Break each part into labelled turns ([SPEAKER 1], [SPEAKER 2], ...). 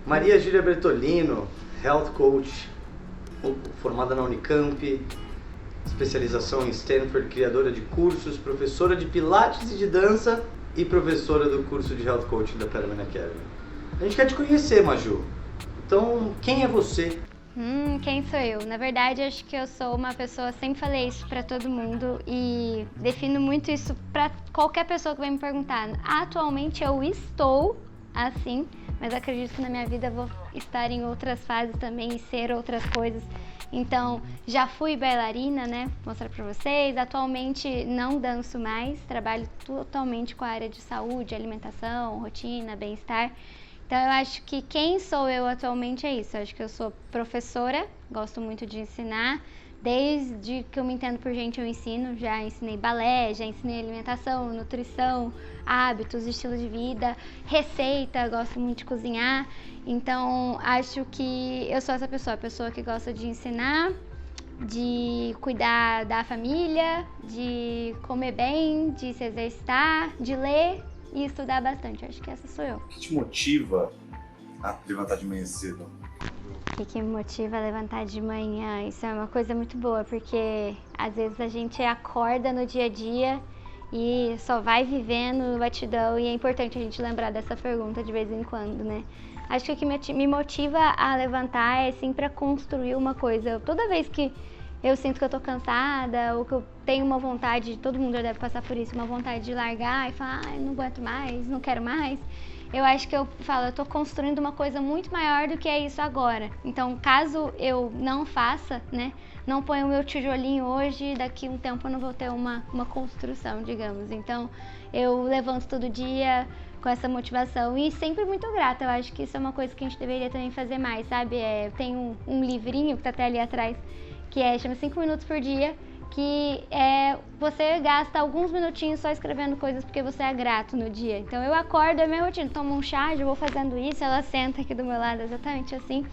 [SPEAKER 1] Maria Júlia Bertolino, Health Coach, formada na Unicamp, especialização em Stanford, criadora de cursos, professora de Pilates e de dança e professora do curso de Health Coaching da Paradigm Academy. A gente quer te conhecer, Maju. Então, quem é você?
[SPEAKER 2] Quem sou eu? Na verdade, acho que eu sou uma pessoa, sempre falei isso pra todo mundo e defino muito isso pra qualquer pessoa que vai me perguntar. Atualmente eu estou assim, mas acredito que na minha vida eu vou estar em outras fases também e ser outras coisas. Então, já fui bailarina, né? Vou mostrar pra vocês. Atualmente não danço mais, trabalho totalmente com a área de saúde, alimentação, rotina, bem-estar. Então, eu acho que quem sou eu atualmente é isso. Eu acho que eu sou professora, gosto muito de ensinar. Desde que eu me entendo por gente, eu ensino. Já ensinei balé, já ensinei alimentação, nutrição, hábitos, estilo de vida, receita, gosto muito de cozinhar. Então, acho que eu sou essa pessoa, a pessoa que gosta de ensinar, de cuidar da família, de comer bem, de se exercitar, de ler e estudar bastante. Acho que essa sou eu.
[SPEAKER 3] O que te motiva a levantar de manhã cedo?
[SPEAKER 2] O que me motiva a levantar de manhã? Isso é uma coisa muito boa, porque às vezes a gente acorda no dia a dia e só vai vivendo no batidão, e é importante a gente lembrar dessa pergunta de vez em quando, né? Acho que o que me motiva a levantar é sempre a construir uma coisa. Toda vez que eu sinto que eu tô cansada ou que eu tenho uma vontade, todo mundo já deve passar por isso, uma vontade de largar e falar, não aguento mais, não quero mais. Eu acho que eu falo, eu tô construindo uma coisa muito maior do que é isso agora. Então, caso eu não faça, né, não ponha o meu tijolinho hoje, daqui um tempo eu não vou ter uma construção, digamos. Então, eu levanto todo dia com essa motivação e sempre muito grata. Eu acho que isso é uma coisa que a gente deveria também fazer mais, sabe? Eu tenho um livrinho que tá até ali atrás, que chama 5 minutos por dia, que você gasta alguns minutinhos só escrevendo coisas porque você é grato no dia. Então eu acordo, é minha rotina, tomo um chá, já vou fazendo isso, ela senta aqui do meu lado exatamente assim.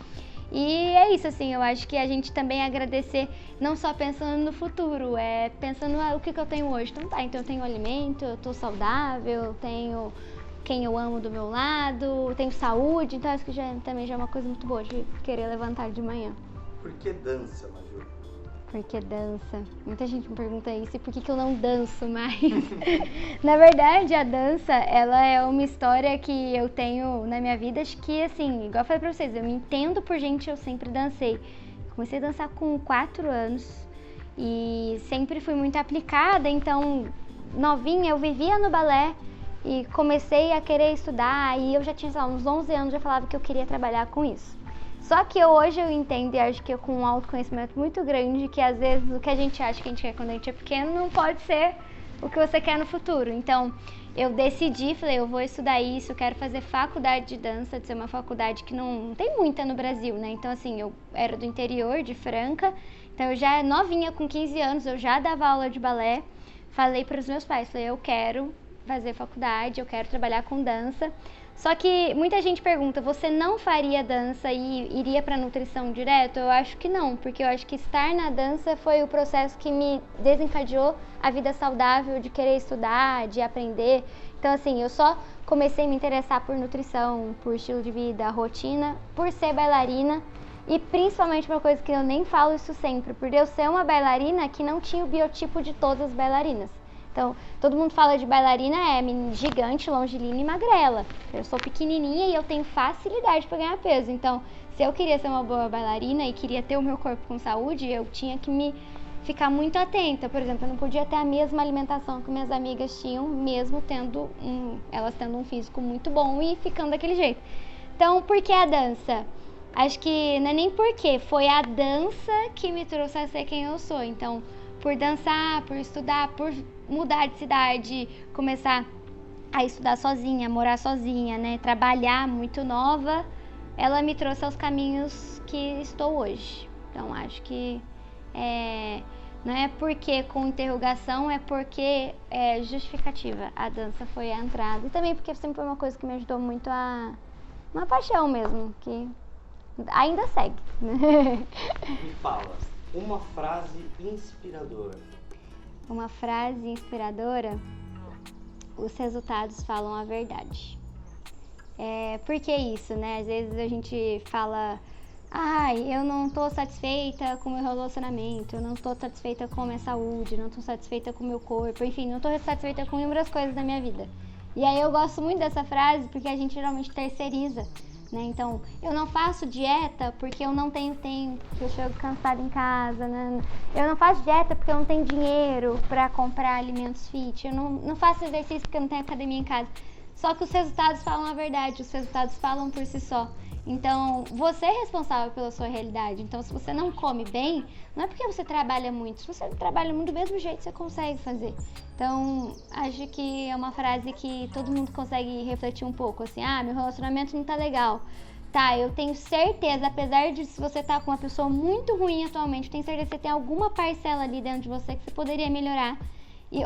[SPEAKER 2] E é isso, assim, eu acho que a gente também agradecer, não só pensando no futuro, pensando o que eu tenho hoje. Então então eu tenho alimento, eu tô saudável, eu tenho quem eu amo do meu lado, tenho saúde, então acho que também já é uma coisa muito boa de querer levantar de manhã.
[SPEAKER 1] Por que dança, Maju?
[SPEAKER 2] Por que dança? Muita gente me pergunta isso, e por que eu não danço mais? Na verdade, a dança, ela é uma história que eu tenho na minha vida, acho que, assim, igual eu falei pra vocês, eu me entendo por gente, eu sempre dancei. Comecei a dançar com 4 anos e sempre fui muito aplicada, então, novinha, eu vivia no balé e comecei a querer estudar, e eu já tinha, sei lá, uns 11 anos, já falava que eu queria trabalhar com isso. Só que hoje eu entendo, e acho que eu com um autoconhecimento muito grande, que às vezes o que a gente acha que a gente quer quando a gente é pequeno não pode ser o que você quer no futuro. Então eu decidi, falei, eu vou estudar isso, quero fazer faculdade de dança, de ser uma faculdade que não tem muita no Brasil, né? Então assim, eu era do interior, de Franca, então eu já novinha, com 15 anos, eu já dava aula de balé. Falei para os meus pais, falei, eu quero fazer faculdade, eu quero trabalhar com dança. Só que muita gente pergunta, você não faria dança e iria para nutrição direto? Eu acho que não, porque eu acho que estar na dança foi o processo que me desencadeou a vida saudável, de querer estudar, de aprender. Então assim, eu só comecei a me interessar por nutrição, por estilo de vida, rotina, por ser bailarina, e principalmente uma coisa que eu nem falo isso sempre, por eu ser uma bailarina que não tinha o biotipo de todas as bailarinas. Então, todo mundo fala de bailarina, gigante, longilínea e magrela. Eu sou pequenininha e eu tenho facilidade para ganhar peso. Então, se eu queria ser uma boa bailarina e queria ter o meu corpo com saúde, eu tinha que ficar muito atenta. Por exemplo, eu não podia ter a mesma alimentação que minhas amigas tinham, mesmo elas tendo um físico muito bom e ficando daquele jeito. Então, por que a dança? Acho que não é nem porque, foi a dança que me trouxe a ser quem eu sou. Então, por dançar, por estudar, por mudar de cidade, começar a estudar sozinha, morar sozinha, né, trabalhar muito nova, ela me trouxe aos caminhos que estou hoje. Então acho que não é porque com interrogação, é porque é justificativa. A dança foi a entrada, e também porque sempre foi uma coisa que me ajudou muito uma paixão mesmo, que ainda segue.
[SPEAKER 1] Me fala, uma frase inspiradora.
[SPEAKER 2] Uma frase inspiradora: os resultados falam a verdade. Por que isso, né? Às vezes a gente fala, eu não tô satisfeita com o meu relacionamento, eu não tô satisfeita com a minha saúde, não tô satisfeita com o meu corpo, enfim, não tô satisfeita com inúmeras coisas da minha vida. E aí eu gosto muito dessa frase porque a gente geralmente terceiriza, né? Então, eu não faço dieta porque eu não tenho tempo, porque eu chego cansada em casa, né? Eu não faço dieta porque eu não tenho dinheiro para comprar alimentos fit, eu não faço exercício porque eu não tenho academia em casa. Só que os resultados falam a verdade, os resultados falam por si só. Então, você é responsável pela sua realidade. Então, se você não come bem, não é porque você trabalha muito. Se você trabalha muito, do mesmo jeito você consegue fazer. Então, acho que é uma frase que todo mundo consegue refletir um pouco. Assim, meu relacionamento não tá legal. Tá, eu tenho certeza, apesar de se você tá com uma pessoa muito ruim atualmente, tenho certeza que você tem alguma parcela ali dentro de você que você poderia melhorar.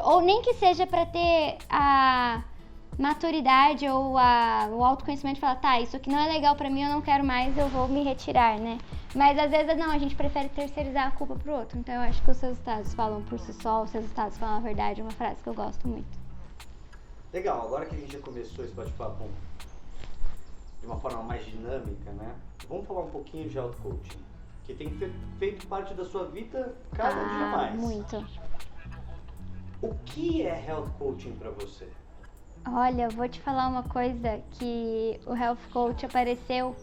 [SPEAKER 2] Ou nem que seja pra ter a maturidade ou o autoconhecimento de falar, isso aqui não é legal pra mim, eu não quero mais, eu vou me retirar, né? Mas às vezes não, a gente prefere terceirizar a culpa pro outro. Então eu acho que os resultados falam por si só, os resultados falam a verdade, é uma frase que eu gosto muito.
[SPEAKER 1] Legal, agora que a gente já começou esse bate-papo de uma forma mais dinâmica, né? Vamos falar um pouquinho de auto-coaching, que tem feito parte da sua vida cada dia mais.
[SPEAKER 2] Muito.
[SPEAKER 1] O que é health coaching pra você?
[SPEAKER 2] Olha, eu vou te falar uma coisa, que o Health Coach apareceu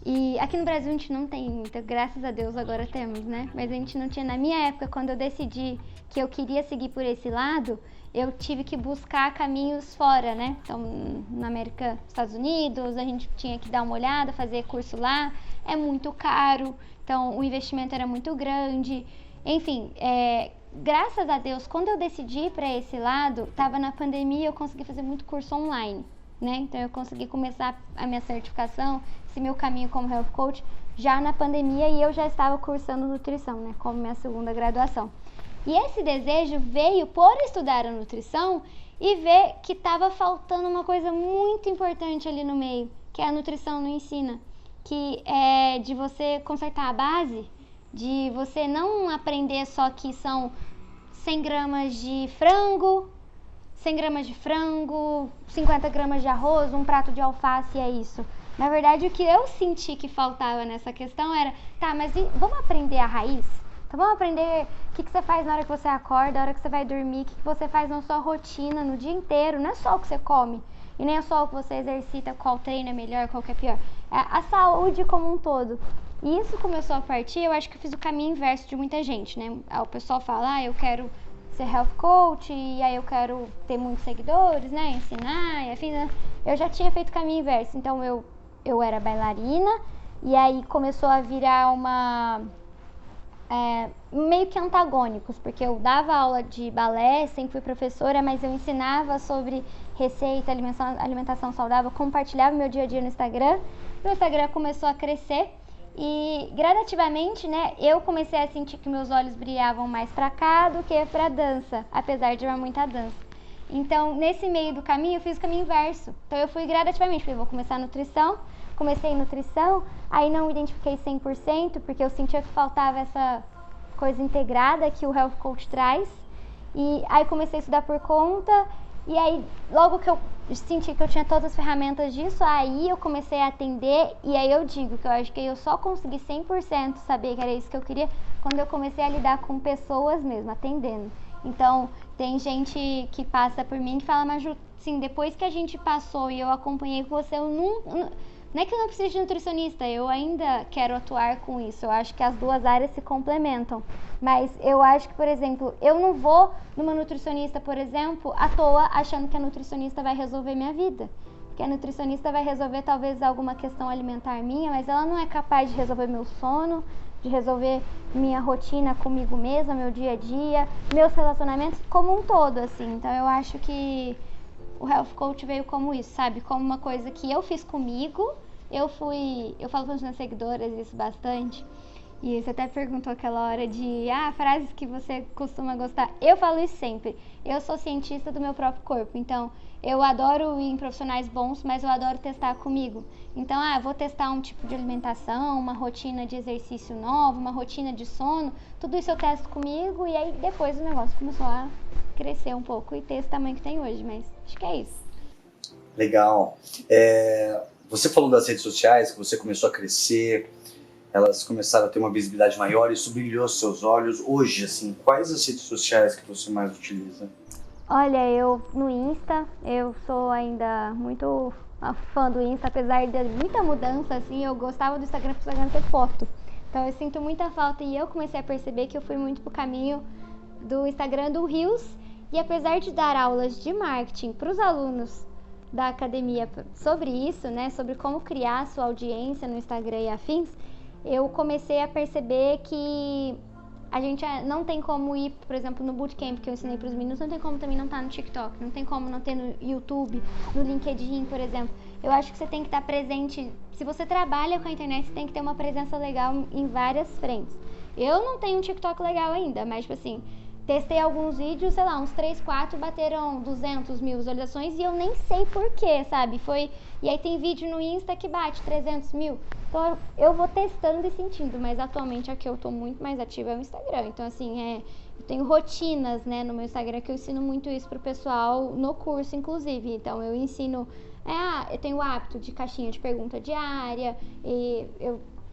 [SPEAKER 2] e aqui no Brasil a gente não tem muita, graças a Deus agora temos, né? Mas a gente não tinha. Na minha época, quando eu decidi que eu queria seguir por esse lado, eu tive que buscar caminhos fora, né? Então, na América, Estados Unidos, a gente tinha que dar uma olhada, fazer curso lá, é muito caro, então o investimento era muito grande, enfim, graças a Deus, quando eu decidi para esse lado, estava na pandemia, eu consegui fazer muito curso online, né? Então eu consegui começar a minha certificação, esse meu caminho como Health Coach, já na pandemia, e eu já estava cursando nutrição, né? Como minha segunda graduação. E esse desejo veio por estudar a nutrição e ver que estava faltando uma coisa muito importante ali no meio, que a nutrição não ensina, que é de você consertar a base, de você não aprender só que são 100 gramas de frango, 50 gramas de arroz, um prato de alface, é isso. Na verdade, o que eu senti que faltava nessa questão era, mas vamos aprender a raiz? Então vamos aprender o que você faz na hora que você acorda, na hora que você vai dormir, o que você faz na sua rotina, no dia inteiro, não é só o que você come. E nem é só o que você exercita, qual treino é melhor, qual que é pior. É a saúde como um todo. E isso começou a partir, eu acho que eu fiz o caminho inverso de muita gente, né? O pessoal fala, eu quero ser health coach, e aí eu quero ter muitos seguidores, né? Ensinar, enfim, né? Eu já tinha feito o caminho inverso, então eu era bailarina, e aí começou a virar meio que antagônicos, porque eu dava aula de balé, sempre fui professora, mas eu ensinava sobre receita, alimentação saudável, compartilhava meu dia a dia no Instagram. O Instagram começou a crescer e gradativamente, né, eu comecei a sentir que meus olhos brilhavam mais para cá do que para dança, apesar de amar muita dança. Então, nesse meio do caminho, eu fiz o caminho inverso. Então, eu fui gradativamente, falei, vou começar a nutrição. Comecei em nutrição, aí não me identifiquei 100%, porque eu sentia que faltava essa coisa integrada que o Health Coach traz. E aí comecei a estudar por conta, e aí logo que eu senti que eu tinha todas as ferramentas disso, aí eu comecei a atender, e aí eu digo que eu acho que eu só consegui 100% saber que era isso que eu queria quando eu comecei a lidar com pessoas mesmo, atendendo. Então, tem gente que passa por mim que fala, mas Ju, sim, depois que a gente passou e eu acompanhei com você, eu não é que eu não preciso de nutricionista, eu ainda quero atuar com isso. Eu acho que as duas áreas se complementam. Mas eu acho que, por exemplo, eu não vou numa nutricionista, por exemplo, à toa, achando que a nutricionista vai resolver minha vida. Porque a nutricionista vai resolver talvez alguma questão alimentar minha, mas ela não é capaz de resolver meu sono, de resolver minha rotina comigo mesma, meu dia a dia, meus relacionamentos como um todo, assim. Então eu acho que o Health Coach veio como isso, sabe? Como uma coisa que eu fiz comigo. Eu falo com as minhas seguidoras isso bastante, e você até perguntou aquela hora de frases que você costuma gostar. Eu falo isso sempre. Eu sou cientista do meu próprio corpo, então eu adoro ir em profissionais bons, mas eu adoro testar comigo. Então, eu vou testar um tipo de alimentação, uma rotina de exercício nova, uma rotina de sono, tudo isso eu testo comigo, e aí depois o negócio começou a crescer um pouco e ter esse tamanho que tem hoje, mas acho que é isso.
[SPEAKER 3] Legal. Você falou das redes sociais, que você começou a crescer, elas começaram a ter uma visibilidade maior, isso brilhou seus olhos. Hoje, assim, quais as redes sociais que você mais utiliza?
[SPEAKER 2] Olha, eu no Insta, eu sou ainda muito fã do Insta, apesar de muita mudança, assim, eu gostava do Instagram pro Instagram ter foto. Então eu sinto muita falta e eu comecei a perceber que eu fui muito pro caminho do Instagram do Reels. E apesar de dar aulas de marketing para os alunos da academia sobre isso, né, sobre como criar sua audiência no Instagram e afins, eu comecei a perceber que a gente não tem como ir, por exemplo, no bootcamp que eu ensinei para os meninos, não tem como também não estar no TikTok, não tem como não ter no YouTube, no LinkedIn, por exemplo. Eu acho que você tem que estar presente, se você trabalha com a internet, você tem que ter uma presença legal em várias frentes. Eu não tenho um TikTok legal ainda, mas tipo assim, testei alguns vídeos, sei lá, uns 3, 4 bateram 200 mil visualizações e eu nem sei porquê, sabe? E aí tem vídeo no Insta que bate 300 mil. Então eu vou testando e sentindo, mas atualmente aqui eu tô muito mais ativa é o Instagram. Então assim, eu tenho rotinas, né, no meu Instagram que eu ensino muito isso pro pessoal no curso, inclusive. Então eu ensino, eu tenho o hábito de caixinha de pergunta diária e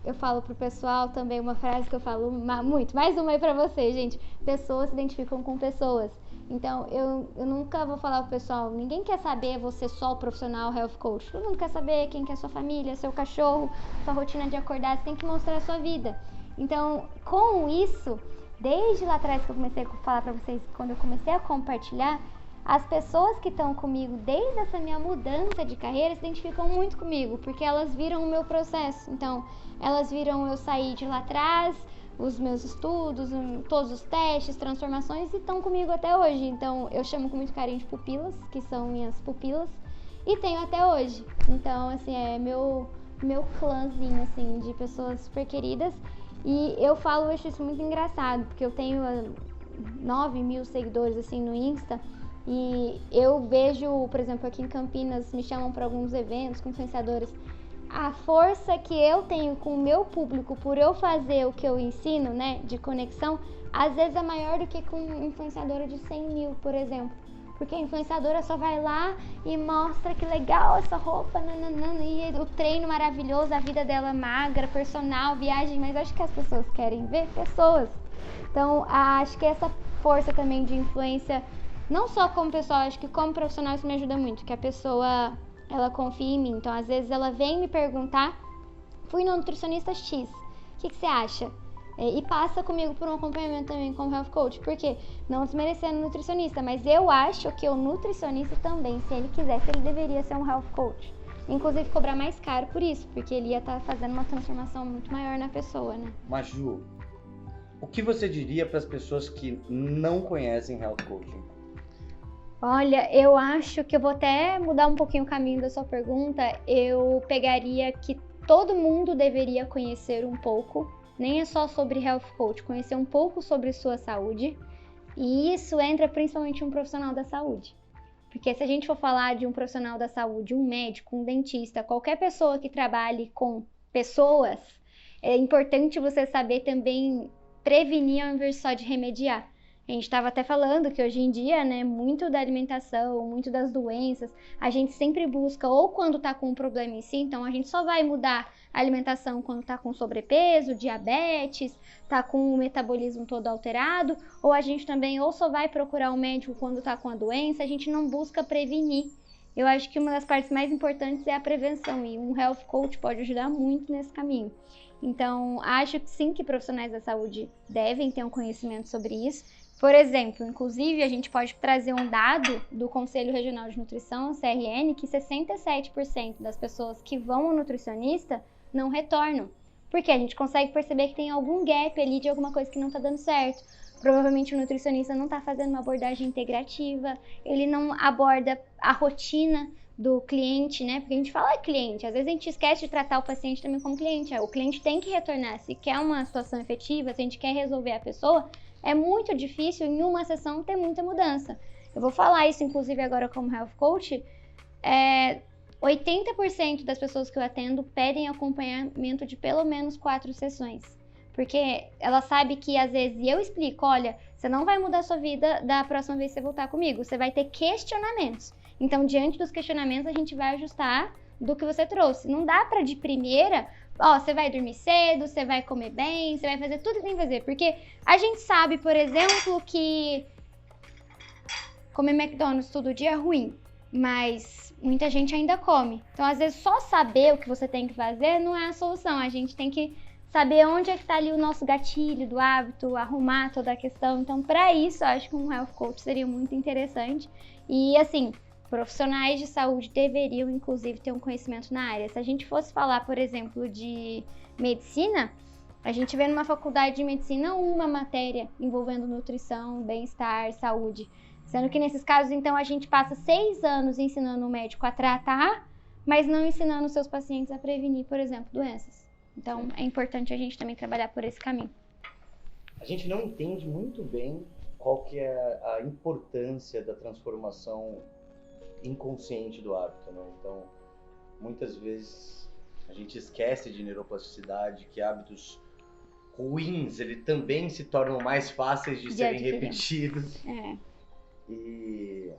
[SPEAKER 2] eu falo pro pessoal também uma frase que eu falo muito, mais uma aí pra vocês, gente. Pessoas se identificam com pessoas. Então, eu nunca vou falar pro pessoal, ninguém quer saber você só o profissional health coach. Todo mundo quer saber quem que é sua família, seu cachorro, sua rotina de acordar, você tem que mostrar a sua vida. Então, com isso, desde lá atrás que eu comecei a falar pra vocês, quando eu comecei a compartilhar, as pessoas que estão comigo desde essa minha mudança de carreira se identificam muito comigo, porque elas viram o meu processo. Então, elas viram eu sair de lá atrás, os meus estudos, todos os testes, transformações, e estão comigo até hoje. Então, eu chamo com muito carinho de pupilas, que são minhas pupilas, e tenho até hoje. Então, assim, é meu clãzinho, assim, de pessoas super queridas. E eu acho isso muito engraçado, porque eu tenho 9 mil seguidores, assim, no Insta. E eu vejo, por exemplo, aqui em Campinas, me chamam para alguns eventos com influenciadores. A força que eu tenho com o meu público por eu fazer o que eu ensino, né, de conexão, às vezes é maior do que com influenciadora de 100 mil, por exemplo. Porque a influenciadora só vai lá e mostra que legal essa roupa, nananana, e o treino maravilhoso, a vida dela magra, personal, viagem, mas acho que as pessoas querem ver pessoas. Então, acho que essa força também de influência, não só como pessoal, acho que como profissional isso me ajuda muito, que a pessoa, ela confia em mim. Então, às vezes ela vem me perguntar, fui no nutricionista X, o que você acha? E passa comigo por um acompanhamento também como health coach, porque não desmerecendo o nutricionista, mas eu acho que o nutricionista também, se ele quisesse, ele deveria ser um health coach. Inclusive cobrar mais caro por isso, porque ele ia estar fazendo uma transformação muito maior na pessoa, né?
[SPEAKER 1] Mas Ju, o que você diria para as pessoas que não conhecem health coaching?
[SPEAKER 2] Olha, eu acho que eu vou até mudar um pouquinho o caminho da sua pergunta. Eu pegaria que todo mundo deveria conhecer um pouco, nem é só sobre health coach, conhecer um pouco sobre sua saúde. E isso entra principalmente um profissional da saúde. Porque se a gente for falar de um profissional da saúde, um médico, um dentista, qualquer pessoa que trabalhe com pessoas, é importante você saber também prevenir ao invés só de remediar. A gente estava até falando que hoje em dia, né, muito da alimentação, muito das doenças, a gente sempre busca ou quando está com um problema em si, então a gente só vai mudar a alimentação quando está com sobrepeso, diabetes, está com o metabolismo todo alterado, ou a gente também ou só vai procurar um médico quando está com a doença, a gente não busca prevenir. Eu acho que uma das partes mais importantes é a prevenção e um health coach pode ajudar muito nesse caminho. Então, acho que sim que profissionais da saúde devem ter um conhecimento sobre isso. Por exemplo, inclusive, a gente pode trazer um dado do Conselho Regional de Nutrição, CRN, que 67% das pessoas que vão ao nutricionista não retornam. Porque a gente consegue perceber que tem algum gap ali de alguma coisa que não está dando certo. Provavelmente o nutricionista não está fazendo uma abordagem integrativa, ele não aborda a rotina do cliente, né? Porque a gente fala cliente, às vezes a gente esquece de tratar o paciente também como cliente. O cliente tem que retornar, se quer uma situação efetiva, se a gente quer resolver a pessoa, é muito difícil em uma sessão ter muita mudança. Eu vou falar isso, inclusive, agora como health coach. 80% das pessoas que eu atendo pedem acompanhamento de pelo menos 4 sessões. Porque ela sabe que, às vezes, eu explico, olha, você não vai mudar a sua vida da próxima vez que você voltar comigo. Você vai ter questionamentos. Então, diante dos questionamentos, a gente vai ajustar do que você trouxe. Não dá pra de primeira, você vai dormir cedo, você vai comer bem, você vai fazer tudo que tem que fazer. Porque a gente sabe, por exemplo, que comer McDonald's todo dia é ruim, mas muita gente ainda come. Então, às vezes, só saber o que você tem que fazer não é a solução. A gente tem que saber onde é que tá ali o nosso gatilho do hábito, arrumar toda a questão. Então, para isso, eu acho que um health coach seria muito interessante. E, assim, profissionais de saúde deveriam, inclusive, ter um conhecimento na área. Se a gente fosse falar, por exemplo, de medicina, a gente vê numa faculdade de medicina uma matéria envolvendo nutrição, bem-estar, saúde. Sendo que nesses casos, então, a gente passa 6 anos ensinando o médico a tratar, mas não ensinando os seus pacientes a prevenir, por exemplo, doenças. Então, é importante a gente também trabalhar por esse caminho.
[SPEAKER 1] A gente não entende muito bem qual que é a importância da transformação inconsciente do hábito, né? Então, muitas vezes a gente esquece de neuroplasticidade, que hábitos ruins, eles também se tornam mais fáceis de serem repetidos. E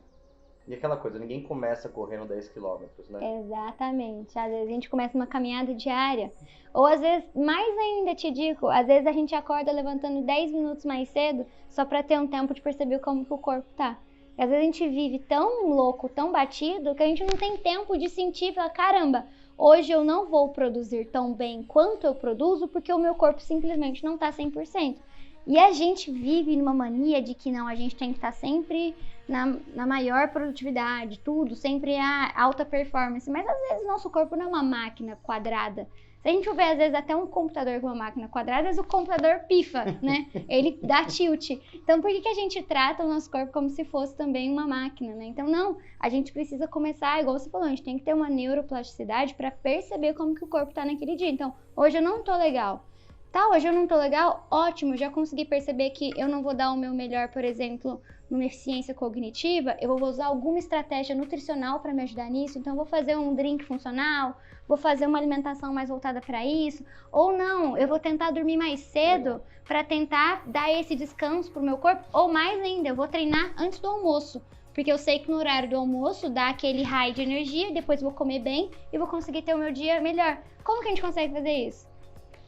[SPEAKER 1] aquela coisa, ninguém começa correndo 10 quilômetros, né?
[SPEAKER 2] Exatamente. Às vezes a gente começa uma caminhada diária. Ou às vezes, mais ainda te digo, às vezes a gente acorda levantando 10 minutos mais cedo só pra ter um tempo de perceber como que o corpo tá. E às vezes a gente vive tão louco, tão batido, que a gente não tem tempo de sentir e falar, caramba, hoje eu não vou produzir tão bem quanto eu produzo porque o meu corpo simplesmente não tá 100%. E a gente vive numa mania de que não, a gente tem que estar sempre na maior produtividade, tudo, sempre a alta performance. Mas às vezes nosso corpo não é uma máquina quadrada. Se a gente for ver, às vezes, até um computador com uma máquina quadrada, às vezes o computador pifa, né? Ele dá tilt. Então, por que a gente trata o nosso corpo como se fosse também uma máquina, né? Então, não, a gente precisa começar, igual você falou, a gente tem que ter uma neuroplasticidade para perceber como que o corpo tá naquele dia. Então, hoje eu não tô legal. Tá, hoje eu não tô legal? Ótimo, já consegui perceber que eu não vou dar o meu melhor, por exemplo, numa eficiência cognitiva, eu vou usar alguma estratégia nutricional para me ajudar nisso, então eu vou fazer um drink funcional, vou fazer uma alimentação mais voltada para isso, ou não, eu vou tentar dormir mais cedo para tentar dar esse descanso pro meu corpo, ou mais ainda, eu vou treinar antes do almoço, porque eu sei que no horário do almoço dá aquele high de energia, depois vou comer bem e vou conseguir ter o meu dia melhor. Como que a gente consegue fazer isso?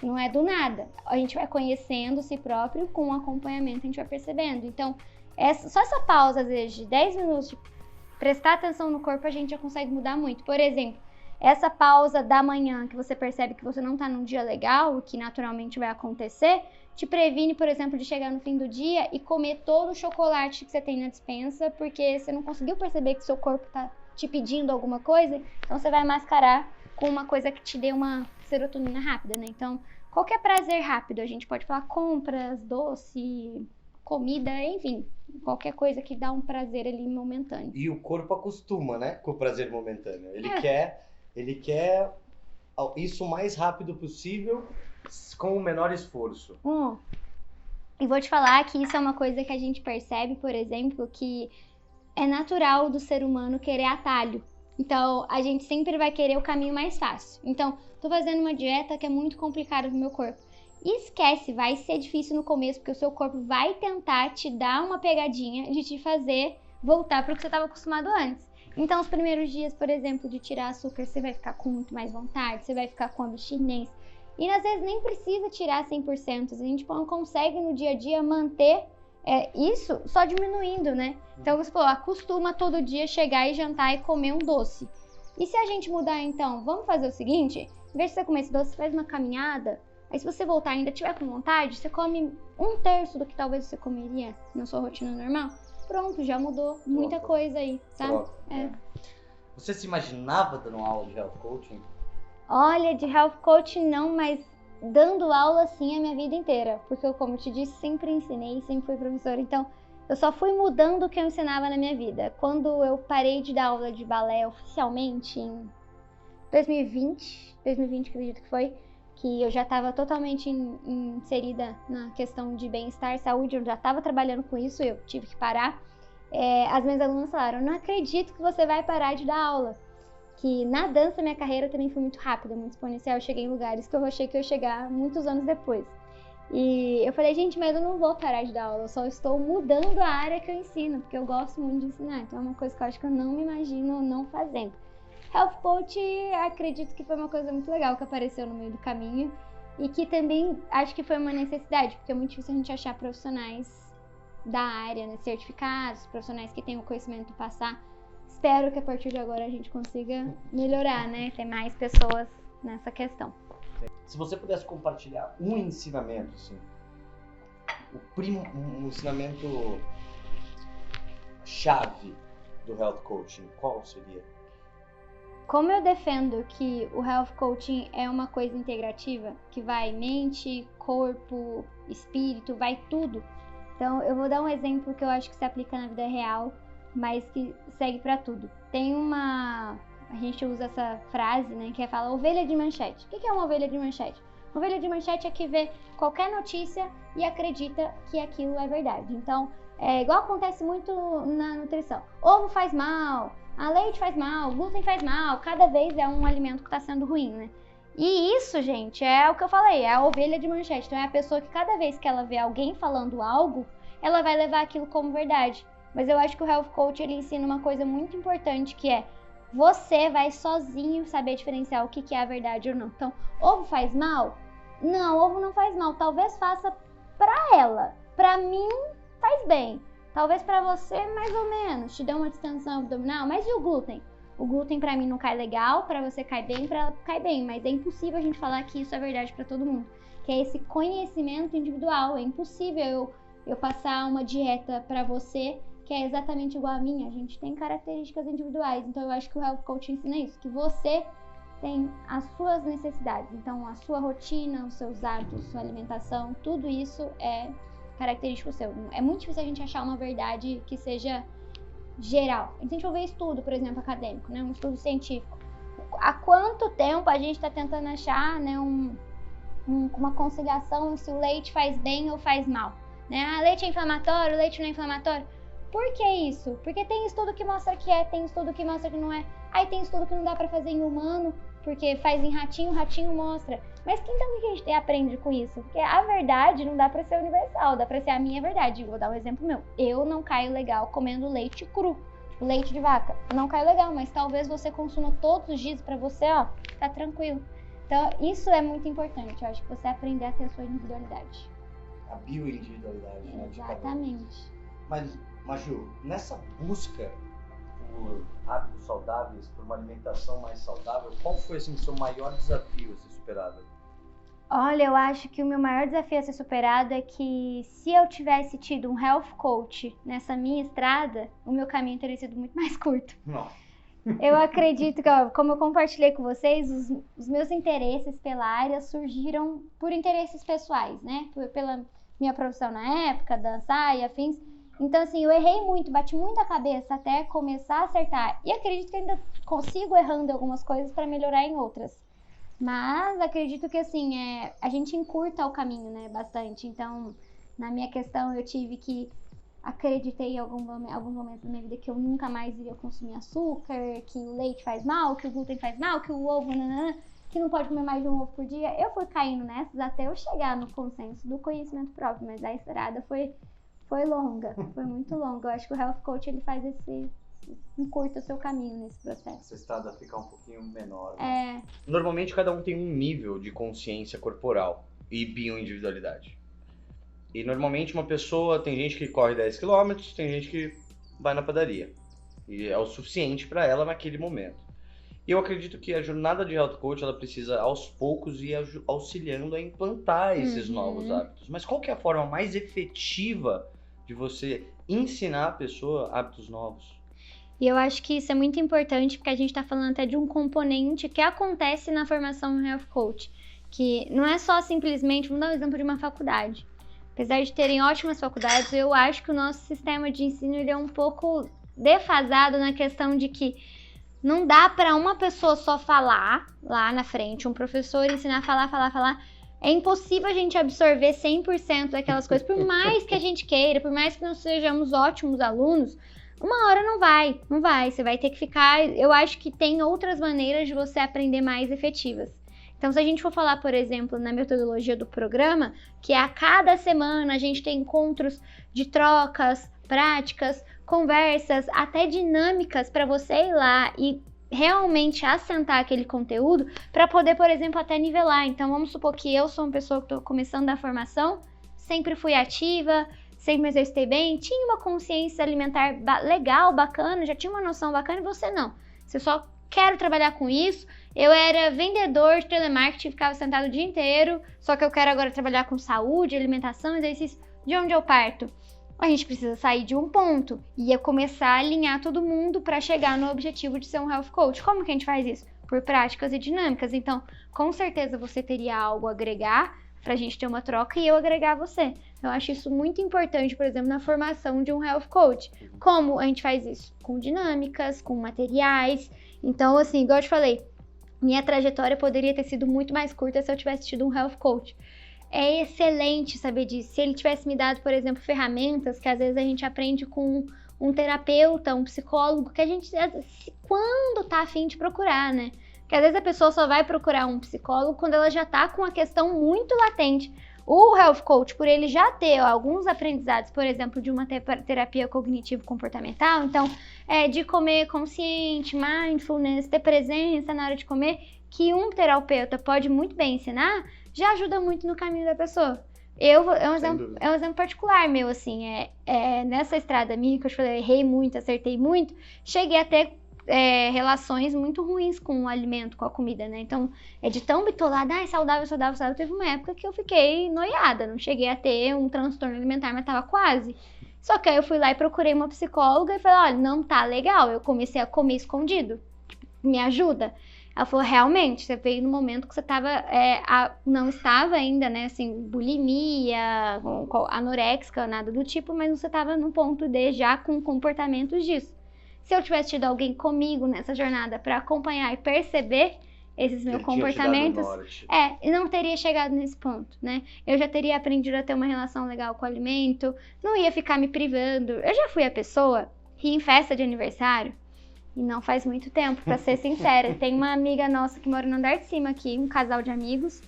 [SPEAKER 2] Não é do nada, a gente vai conhecendo si próprio, com o acompanhamento a gente vai percebendo. Então, só essa pausa, às vezes, de 10 minutos, de prestar atenção no corpo, a gente já consegue mudar muito. Por exemplo, essa pausa da manhã, que você percebe que você não tá num dia legal, o que naturalmente vai acontecer, te previne, por exemplo, de chegar no fim do dia e comer todo o chocolate que você tem na despensa, porque você não conseguiu perceber que seu corpo tá te pedindo alguma coisa, então você vai mascarar com uma coisa que te dê uma serotonina rápida, né? Então, qualquer prazer rápido, a gente pode falar compras, doce, comida, enfim, qualquer coisa que dá um prazer ali momentâneo.
[SPEAKER 1] E o corpo acostuma, né, com o prazer momentâneo. Ele quer isso o mais rápido possível, com o menor esforço.
[SPEAKER 2] E vou te falar que isso é uma coisa que a gente percebe, por exemplo, que é natural do ser humano querer atalho. Então, a gente sempre vai querer o caminho mais fácil. Então, tô fazendo uma dieta que é muito complicada pro meu corpo. E esquece, vai ser difícil no começo, porque o seu corpo vai tentar te dar uma pegadinha de te fazer voltar para o que você estava acostumado antes. Então, os primeiros dias, por exemplo, de tirar açúcar, você vai ficar com muito mais vontade, você vai ficar com abstinência. E às vezes nem precisa tirar 100%, a gente não consegue no dia a dia manter isso só diminuindo, né? Então você falou, acostuma todo dia chegar e jantar e comer um doce. E se a gente mudar então, vamos fazer o seguinte, em vez de você comer esse doce, você faz uma caminhada, aí se você voltar e ainda tiver com vontade, você come 1/3 do que talvez você comeria na sua rotina normal. Pronto, já mudou muita coisa aí, sabe?
[SPEAKER 1] Você se imaginava dando aula de health coaching?
[SPEAKER 2] Olha, de health coaching não, mas dando aula sim a minha vida inteira, porque eu, como eu te disse, sempre ensinei, sempre fui professora, então eu só fui mudando o que eu ensinava na minha vida. Quando eu parei de dar aula de balé oficialmente em 2020, acredito que foi, que eu já estava totalmente inserida na questão de bem-estar, saúde, eu já estava trabalhando com isso, eu tive que parar. As minhas alunas falaram, não acredito que você vai parar de dar aula. Que na dança minha carreira também foi muito rápida, muito exponencial, eu cheguei em lugares que eu achei que eu ia chegar muitos anos depois. E eu falei, gente, mas eu não vou parar de dar aula, eu só estou mudando a área que eu ensino, porque eu gosto muito de ensinar, então é uma coisa que eu acho que eu não me imagino não fazendo. Health Coach, acredito que foi uma coisa muito legal que apareceu no meio do caminho e que também acho que foi uma necessidade, porque é muito difícil a gente achar profissionais da área, né, certificados, profissionais que tenham o conhecimento para passar. Espero que a partir de agora a gente consiga melhorar, né, ter mais pessoas nessa questão.
[SPEAKER 1] Se você pudesse compartilhar um ensinamento, assim, um ensinamento chave do Health Coaching, qual seria?
[SPEAKER 2] Como eu defendo que o Health Coaching é uma coisa integrativa, que vai mente, corpo, espírito, vai tudo. Então eu vou dar um exemplo que eu acho que se aplica na vida real, mas que segue pra tudo. A gente usa essa frase, né, que é falar ovelha de manchete. O que é uma ovelha de manchete? Uma ovelha de manchete é que vê qualquer notícia e acredita que aquilo é verdade. Então, é igual acontece muito na nutrição. Ovo faz mal, a leite faz mal, glúten faz mal, cada vez é um alimento que está sendo ruim, né? E isso, gente, é o que eu falei, é a ovelha de manchete. Então é a pessoa que cada vez que ela vê alguém falando algo, ela vai levar aquilo como verdade. Mas eu acho que o Health Coach, ele ensina uma coisa muito importante, que é você vai sozinho saber diferenciar o que é a verdade ou não. Então, ovo faz mal? Não, ovo não faz mal. Talvez faça pra ela. Pra mim, faz bem. Talvez pra você, mais ou menos. Te dê uma distensão abdominal. Mas e o glúten? O glúten pra mim não cai legal, pra você cai bem, pra ela cai bem. Mas é impossível a gente falar que isso é verdade pra todo mundo. Que é esse conhecimento individual. É impossível eu passar uma dieta pra você que é exatamente igual a minha. A gente tem características individuais. Então eu acho que o Health Coach ensina isso, que você tem as suas necessidades. Então a sua rotina, os seus hábitos, sua alimentação, tudo isso é característico seu. É muito difícil a gente achar uma verdade que seja geral. Se a gente for ver estudo, por exemplo, acadêmico, né, um estudo científico, há quanto tempo a gente está tentando achar, né, uma conciliação se o leite faz bem ou faz mal, né? Ah, leite é inflamatório, leite não é inflamatório. Por que isso? Porque tem estudo que mostra que é, tem estudo que mostra que não é. Aí tem estudo que não dá pra fazer em humano, porque faz em ratinho, o ratinho mostra. Mas então o que a gente aprende com isso? Porque a verdade não dá pra ser universal, dá pra ser a minha verdade. Vou dar um exemplo meu. Eu não caio legal comendo leite cru, tipo leite de vaca. Eu não caio legal, mas talvez você consuma todos os dias pra você, ó, ficar tranquilo. Então isso é muito importante, eu acho que você aprender a ter a sua individualidade.
[SPEAKER 1] A bioindividualidade, né?
[SPEAKER 2] Exatamente.
[SPEAKER 1] Mas, Maju, nessa busca por hábitos saudáveis, por uma alimentação mais saudável, qual foi assim, o seu maior desafio a ser superado?
[SPEAKER 2] Olha, eu acho que o meu maior desafio a ser superado é que se eu tivesse tido um health coach nessa minha estrada, o meu caminho teria sido muito mais curto.
[SPEAKER 1] Não.
[SPEAKER 2] Eu acredito que, ó, como eu compartilhei com vocês, os meus interesses pela área surgiram por interesses pessoais, né? Pela minha profissão na época, dançar e afins. Então, assim, eu errei muito, bati muita cabeça até começar a acertar. E acredito que ainda consigo errando algumas coisas para melhorar em outras. Mas acredito que, assim, a gente encurta o caminho, né, bastante. Então, na minha questão, eu tive que acreditei em alguns momentos da minha vida que eu nunca mais iria consumir açúcar, que o leite faz mal, que o glúten faz mal, que o ovo, que não pode comer mais de um ovo por dia. Eu fui caindo nessas até eu chegar no consenso do conhecimento próprio, mas a estrada foi longa, foi muito longa. Eu acho que o Health Coach, ele faz encurta o seu caminho nesse processo.
[SPEAKER 1] Essa estrada fica um pouquinho menor. Né? Normalmente cada um tem um nível de consciência corporal e bioindividualidade. E normalmente uma pessoa, tem gente que corre 10 km, tem gente que vai na padaria. E é o suficiente para ela naquele momento. E eu acredito que a jornada de Health Coach, ela precisa aos poucos ir auxiliando a implantar esses novos hábitos. Mas qual que é a forma mais efetiva de você ensinar a pessoa hábitos novos?
[SPEAKER 2] E eu acho que isso é muito importante, porque a gente está falando até de um componente que acontece na formação do Health Coach, que não é só simplesmente, vamos dar um exemplo de uma faculdade. Apesar de terem ótimas faculdades, eu acho que o nosso sistema de ensino ele é um pouco defasado na questão de que não dá para uma pessoa só falar lá na frente, um professor ensinar a falar. É impossível a gente absorver 100% daquelas coisas, por mais que a gente queira, por mais que não sejamos ótimos alunos, uma hora não vai, você vai ter que ficar. Eu acho que tem outras maneiras de você aprender mais efetivas. Então Então, se a gente for falar, por exemplo, na metodologia do programa, que a cada semana a gente tem encontros de trocas, práticas, conversas, até dinâmicas para você ir lá e realmente assentar aquele conteúdo para poder, por exemplo, até nivelar. Então, vamos supor que eu sou uma pessoa que estou começando a formação, sempre fui ativa, sempre me exercitei bem, tinha uma consciência alimentar legal, bacana, já tinha uma noção bacana, e você não. Você só quer trabalhar com isso. Eu era vendedor de telemarketing, ficava sentado o dia inteiro, só que eu quero agora trabalhar com saúde, alimentação, exercício. De onde eu parto? A gente precisa sair de um ponto e ia começar a alinhar todo mundo para chegar no objetivo de ser um health coach. Como que a gente faz isso? Por práticas e dinâmicas. Então, com certeza você teria algo a agregar para a gente ter uma troca e eu agregar você. Eu acho isso muito importante, por exemplo, na formação de um health coach. Como a gente faz isso? Com dinâmicas, com materiais. Então, assim, igual eu te falei, minha trajetória poderia ter sido muito mais curta se eu tivesse tido um health coach. É excelente saber disso. Se ele tivesse me dado, por exemplo, ferramentas que às vezes a gente aprende com um terapeuta, um psicólogo, que a gente, quando tá afim de procurar, né? Porque às vezes a pessoa só vai procurar um psicólogo quando ela já tá com uma questão muito latente. O health coach, por ele já ter alguns aprendizados, por exemplo, de uma terapia cognitivo-comportamental, então, de comer consciente, mindfulness, ter presença na hora de comer, que um terapeuta pode muito bem ensinar, já ajuda muito no caminho da pessoa. É um exemplo particular meu, assim, nessa estrada minha, que eu te falei, eu errei muito, acertei muito, cheguei a ter relações muito ruins com o alimento, com a comida, né? Então, de tão bitolada, saudável, saudável, saudável, teve uma época que eu fiquei noiada, não cheguei a ter um transtorno alimentar, mas tava quase. Só que aí eu fui lá e procurei uma psicóloga e falei, olha, não tá legal, eu comecei a comer escondido, me ajuda? Ela falou, realmente, você veio no momento que você não estava ainda, né, assim, bulimia, anoréxica, nada do tipo, mas você estava no ponto de já com comportamentos disso. Se eu tivesse tido alguém comigo nessa jornada para acompanhar e perceber esses meus comportamentos, e não teria chegado nesse ponto, né? Eu já teria aprendido a ter uma relação legal com o alimento, não ia ficar me privando. Eu já fui a pessoa que em festa de aniversário, e não faz muito tempo, pra ser sincera, tem uma amiga nossa que mora no andar de cima aqui, um casal de amigos,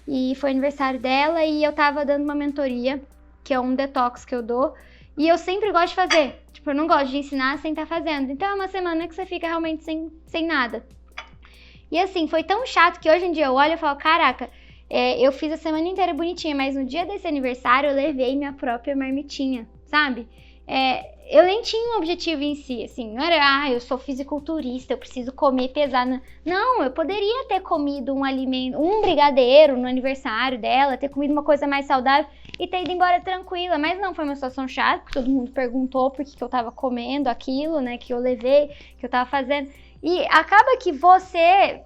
[SPEAKER 2] e foi aniversário dela e eu tava dando uma mentoria, que é um detox que eu dou, e eu sempre gosto de fazer. Tipo, eu não gosto de ensinar sem estar fazendo. Então é uma semana que você fica realmente sem nada. E assim, foi tão chato que hoje em dia eu olho e falo, caraca, eu fiz a semana inteira bonitinha, mas no dia desse aniversário eu levei minha própria marmitinha, sabe? Eu nem tinha um objetivo em si, assim, não era, eu sou fisiculturista, eu preciso comer pesado. Não, eu poderia ter comido um alimento, um brigadeiro no aniversário dela, ter comido uma coisa mais saudável e ter ido embora tranquila, mas não, foi uma situação chata, porque todo mundo perguntou por que eu tava comendo aquilo, né, que eu levei, que eu tava fazendo, e acaba que você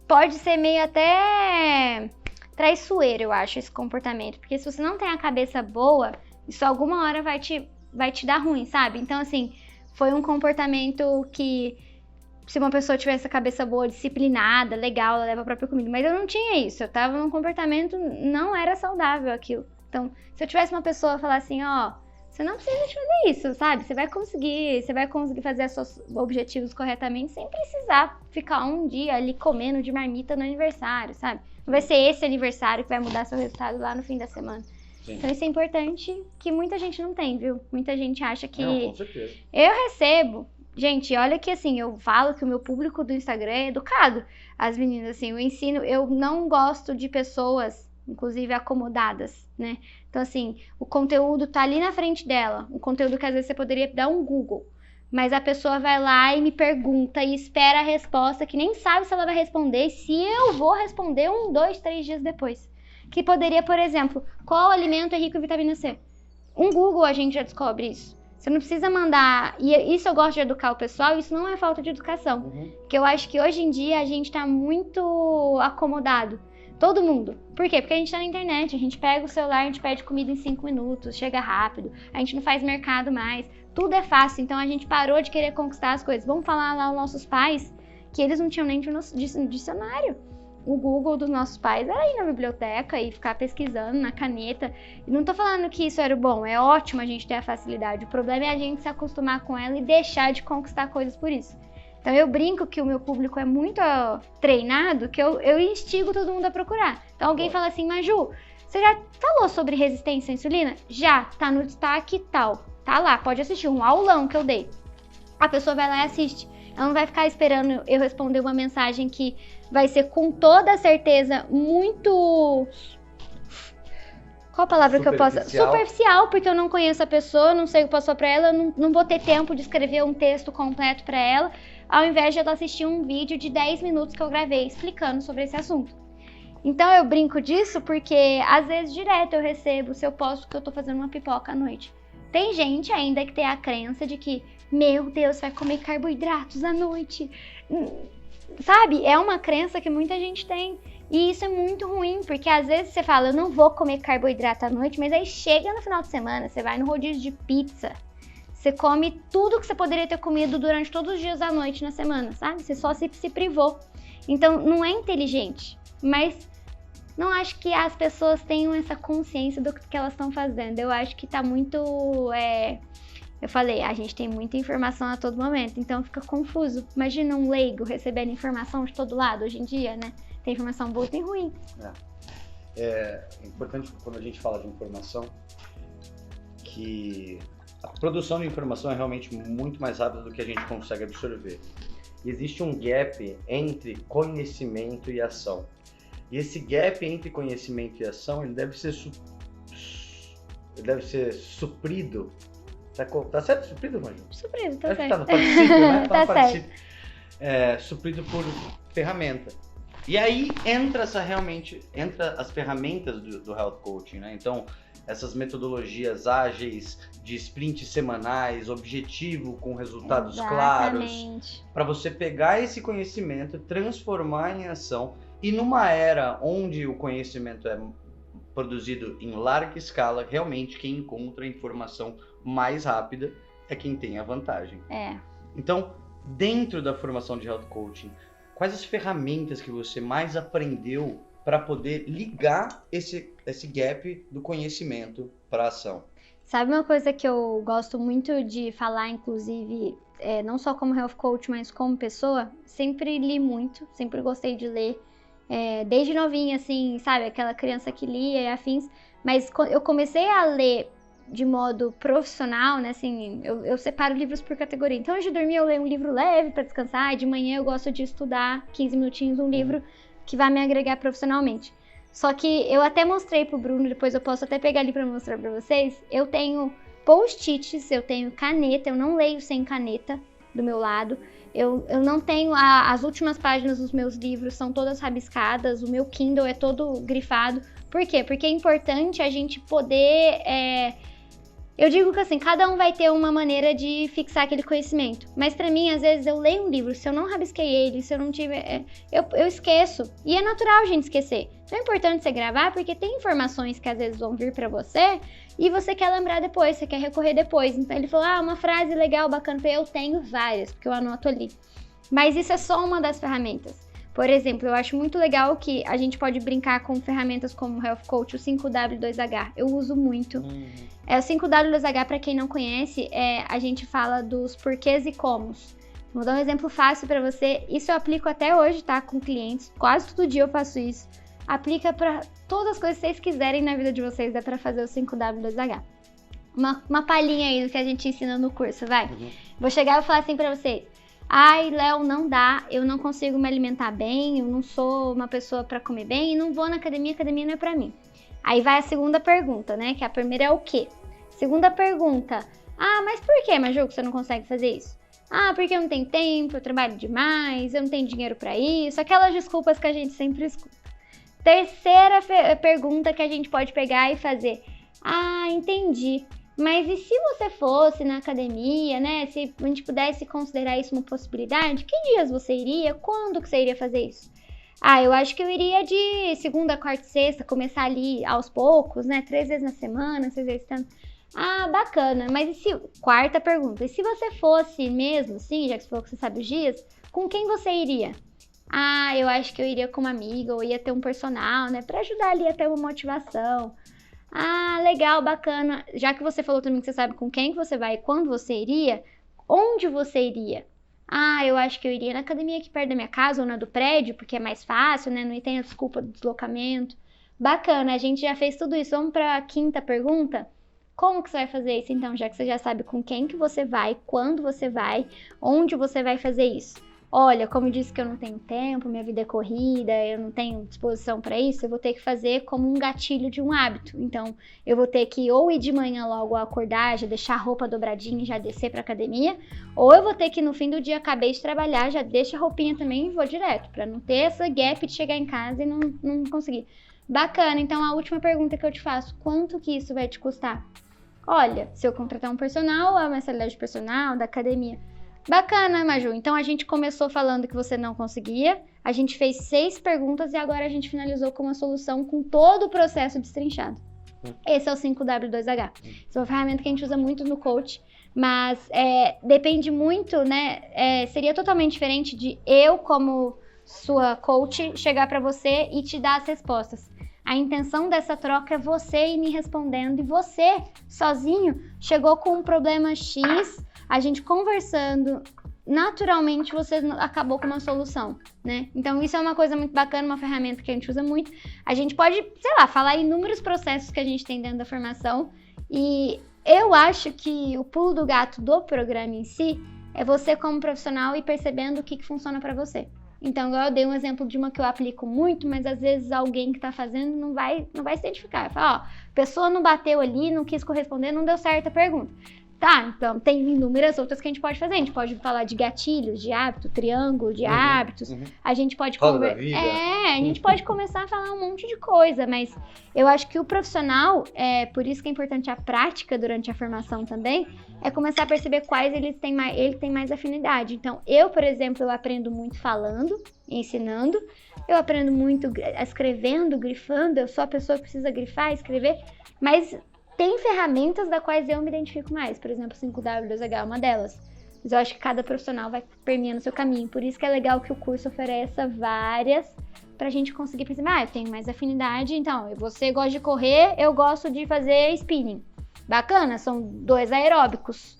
[SPEAKER 2] pode ser meio até traiçoeiro, eu acho, esse comportamento, porque se você não tem a cabeça boa, isso alguma hora vai te dar ruim, sabe? Então, assim, foi um comportamento que, se uma pessoa tivesse a cabeça boa, disciplinada, legal, ela leva a própria comida. Mas eu não tinha isso. Eu tava num comportamento, não era saudável aquilo. Então, se eu tivesse uma pessoa falar assim, ó, você não precisa de fazer isso, sabe? Você vai conseguir fazer os seus objetivos corretamente sem precisar ficar um dia ali comendo de marmita no aniversário, sabe? Não vai ser esse aniversário que vai mudar seu resultado lá no fim da semana. Sim. Então isso é importante, que muita gente não tem, viu? Muita gente acha que...
[SPEAKER 3] Não, com certeza.
[SPEAKER 2] Eu recebo... Gente, olha que assim, eu falo que o meu público do Instagram é educado. As meninas, assim, eu ensino... Eu não gosto de pessoas, inclusive, acomodadas, né? Então, assim, o conteúdo tá ali na frente dela. Um conteúdo que às vezes você poderia dar um Google. Mas a pessoa vai lá e me pergunta e espera a resposta, que nem sabe se ela vai responder, e se eu vou responder 1, 2, 3 dias depois. Que poderia, por exemplo, qual alimento é rico em vitamina C? Um Google a gente já descobre isso. Você não precisa mandar... E isso eu gosto de educar o pessoal, isso não é falta de educação. Porque eu acho que hoje em dia a gente tá muito acomodado. Todo mundo. Por quê? Porque a gente tá na internet, a gente pega o celular, a gente pede comida em 5 minutos, chega rápido, a gente não faz mercado mais, tudo é fácil, então a gente parou de querer conquistar as coisas. Vamos falar lá aos nossos pais, que eles não tinham nem dicionário. O Google dos nossos pais era ir na biblioteca e ficar pesquisando na caneta. E não tô falando que isso era bom, é ótimo a gente ter a facilidade. O problema é a gente se acostumar com ela e deixar de conquistar coisas por isso. Então eu brinco que o meu público é muito treinado, que eu instigo todo mundo a procurar. Então alguém fala assim, Maju, você já falou sobre resistência à insulina? Já, tá no destaque tal. Tá lá, pode assistir, um aulão que eu dei. A pessoa vai lá e assiste. Ela não vai ficar esperando eu responder uma mensagem que vai ser com toda certeza muito... Qual a palavra que eu posso... Superficial, porque eu não conheço a pessoa, não sei o que passou pra ela, eu não vou ter tempo de escrever um texto completo pra ela, ao invés de ela assistir um vídeo de 10 minutos que eu gravei explicando sobre esse assunto. Então eu brinco disso porque às vezes direto eu recebo se eu posto que eu tô fazendo uma pipoca à noite. Tem gente ainda que tem a crença de que, meu Deus, vai comer carboidratos à noite. Sabe? É uma crença que muita gente tem. E isso é muito ruim, porque às vezes você fala, eu não vou comer carboidrato à noite, mas aí chega no final de semana, você vai no rodízio de pizza, você come tudo que você poderia ter comido durante todos os dias à noite na semana, sabe? Você só se privou. Então, não é inteligente, mas não acho que as pessoas tenham essa consciência do que elas estão fazendo. Eu acho que tá muito... Eu falei, a gente tem muita informação a todo momento, então fica confuso. Imagina um leigo recebendo informação de todo lado hoje em dia, né? Tem informação boa e tem ruim.
[SPEAKER 1] É importante quando a gente fala de informação que a produção de informação é realmente muito mais rápida do que a gente consegue absorver. E existe um gap entre conhecimento e ação. E esse gap entre conhecimento e ação, ele deve ser suprido. Tá certo? Suprido, Maju?
[SPEAKER 2] Suprido, tá
[SPEAKER 1] certo.
[SPEAKER 2] certo.
[SPEAKER 1] Tá no particípio, né?
[SPEAKER 2] Tá certo.
[SPEAKER 1] Suprido por ferramenta. E aí entra as ferramentas do Health Coaching, né? Então, essas metodologias ágeis de sprints semanais, objetivo com resultados claros, para você pegar esse conhecimento, transformar em ação. E numa era onde o conhecimento é produzido em larga escala, realmente quem encontra a informação mais rápida é quem tem a vantagem. Então, dentro da formação de Health Coaching, quais as ferramentas que você mais aprendeu para poder ligar esse gap do conhecimento para a ação?
[SPEAKER 2] Sabe uma coisa que eu gosto muito de falar, inclusive, não só como Health Coach, mas como pessoa? Sempre li muito, sempre gostei de ler. Desde novinha, assim, sabe? Aquela criança que lia e afins. Mas eu comecei a ler de modo profissional, né? Assim, eu separo livros por categoria. Então, antes de dormir, eu leio um livro leve para descansar. E de manhã, eu gosto de estudar 15 minutinhos um livro que vai me agregar profissionalmente. Só que eu até mostrei pro Bruno, depois eu posso até pegar ali para mostrar para vocês. Eu tenho post-its, eu tenho caneta. Eu não leio sem caneta do meu lado. Eu não tenho... As últimas páginas dos meus livros são todas rabiscadas. O meu Kindle é todo grifado. Por quê? Porque é importante a gente poder... Eu digo que assim, cada um vai ter uma maneira de fixar aquele conhecimento. Mas pra mim, às vezes, eu leio um livro, se eu não rabisquei ele, se eu não tiver... Eu esqueço. E é natural a gente esquecer. Então é importante você gravar, porque tem informações que às vezes vão vir pra você e você quer lembrar depois, você quer recorrer depois. Então ele falou, uma frase legal, bacana. Eu tenho várias, porque eu anoto ali. Mas isso é só uma das ferramentas. Por exemplo, eu acho muito legal que a gente pode brincar com ferramentas como o Health Coach, o 5W2H. Eu uso muito. O 5W2H, para quem não conhece, a gente fala dos porquês e comos. Vou dar um exemplo fácil para você. Isso eu aplico até hoje, tá? Com clientes. Quase todo dia eu faço isso. Aplica para todas as coisas que vocês quiserem na vida de vocês. Dá para fazer o 5W2H. Uma palhinha aí do que a gente ensina no curso, vai. Vou chegar e vou falar assim para vocês. Ai, Léo, não dá, eu não consigo me alimentar bem, eu não sou uma pessoa para comer bem e não vou na academia, academia não é para mim. Aí vai a segunda pergunta, né? Que a primeira é o quê? Segunda pergunta, mas por que, Maju, que você não consegue fazer isso? Porque eu não tenho tempo, eu trabalho demais, eu não tenho dinheiro para isso, aquelas desculpas que a gente sempre escuta. Terceira pergunta que a gente pode pegar e fazer, entendi. Mas e se você fosse na academia, né? Se a gente pudesse considerar isso uma possibilidade, que dias você iria? Quando que você iria fazer isso? Eu acho que eu iria de segunda, quarta e sexta, começar ali aos poucos, né? 3 vezes na semana, 6 vezes tanto. Bacana. Mas e se... Quarta pergunta. E se você fosse mesmo, assim, já que você falou que você sabe os dias, com quem você iria? Eu acho que eu iria com uma amiga, ou ia ter um personal, né? Pra ajudar ali a ter uma motivação. Legal, bacana. Já que você falou também que você sabe com quem que você vai e quando você iria, onde você iria? Ah, eu acho que eu iria na academia aqui perto da minha casa ou na do prédio, porque é mais fácil, né? Não tem a desculpa do deslocamento. Bacana, a gente já fez tudo isso. Vamos para a quinta pergunta? Como que você vai fazer isso, então, já que você já sabe com quem que você vai, quando você vai, onde você vai fazer isso? Olha, como eu disse que eu não tenho tempo, minha vida é corrida, eu não tenho disposição para isso, eu vou ter que fazer como um gatilho de um hábito. Então, eu vou ter que ou ir de manhã logo ao acordar, já deixar a roupa dobradinha e já descer para academia, ou eu vou ter que no fim do dia, acabei de trabalhar, já deixo a roupinha também e vou direto, para não ter essa gap de chegar em casa e não conseguir. Bacana, então a última pergunta que eu te faço, quanto que isso vai te custar? Olha, se eu contratar um personal, a mensalidade personal, da academia. Bacana, Maju. Então a gente começou falando que você não conseguia, a gente fez 6 perguntas e agora a gente finalizou com uma solução com todo o processo destrinchado. Esse é o 5W2H. Essa é uma ferramenta que a gente usa muito no coach, mas depende muito, né? Seria totalmente diferente de eu, como sua coach, chegar para você e te dar as respostas. A intenção dessa troca é você ir me respondendo e você, sozinho, chegou com um problema X, a gente conversando, naturalmente você acabou com uma solução, né? Então isso é uma coisa muito bacana, uma ferramenta que a gente usa muito. A gente pode, sei lá, falar inúmeros processos que a gente tem dentro da formação e eu acho que o pulo do gato do programa em si é você como profissional ir percebendo o que funciona para você. Então, eu dei um exemplo de uma que eu aplico muito, mas às vezes alguém que está fazendo não vai se identificar. Vai falar, a pessoa não bateu ali, não quis corresponder, não deu certo a pergunta. Tá, então tem inúmeras outras que a gente pode fazer. A gente pode falar de gatilhos, de hábito, triângulo de hábitos. A gente pode a gente pode começar a falar um monte de coisa, mas eu acho que o profissional, por isso que é importante a prática durante a formação também, é começar a perceber quais ele tem mais afinidade. Então, eu, por exemplo, eu aprendo muito falando, ensinando, eu aprendo muito escrevendo, grifando, eu sou a pessoa que precisa grifar, escrever, mas tem ferramentas da quais eu me identifico mais, por exemplo, 5W2H é uma delas. Mas eu acho que cada profissional vai permeando o seu caminho, por isso que é legal que o curso ofereça várias pra gente conseguir perceber, eu tenho mais afinidade, então, você gosta de correr, eu gosto de fazer spinning. Bacana, são 2 aeróbicos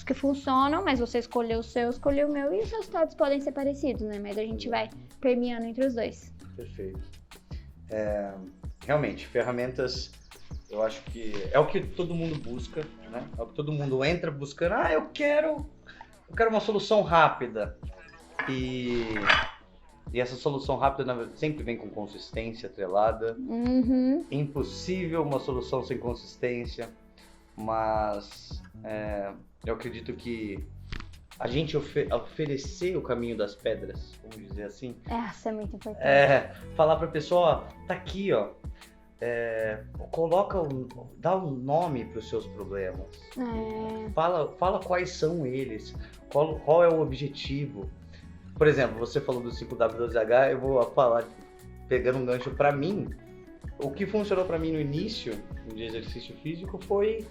[SPEAKER 2] que funcionam, mas você escolheu o seu, escolheu o meu, e os resultados podem ser parecidos, né? Mas a gente vai permeando entre os dois.
[SPEAKER 1] Perfeito. Realmente, ferramentas, eu acho que é o que todo mundo busca, né? É o que todo mundo entra buscando, eu quero uma solução rápida. E essa solução rápida sempre vem com consistência atrelada. Impossível uma solução sem consistência, mas eu acredito que a gente oferecer o caminho das pedras, vamos dizer assim.
[SPEAKER 2] Isso é muito importante.
[SPEAKER 1] Falar pra pessoa, tá aqui, ó. Dá um nome para os seus problemas. Fala quais são eles, qual é o objetivo. Por exemplo, você falou do 5W2H, eu vou falar, pegando um gancho para mim, o que funcionou para mim no início de exercício físico foi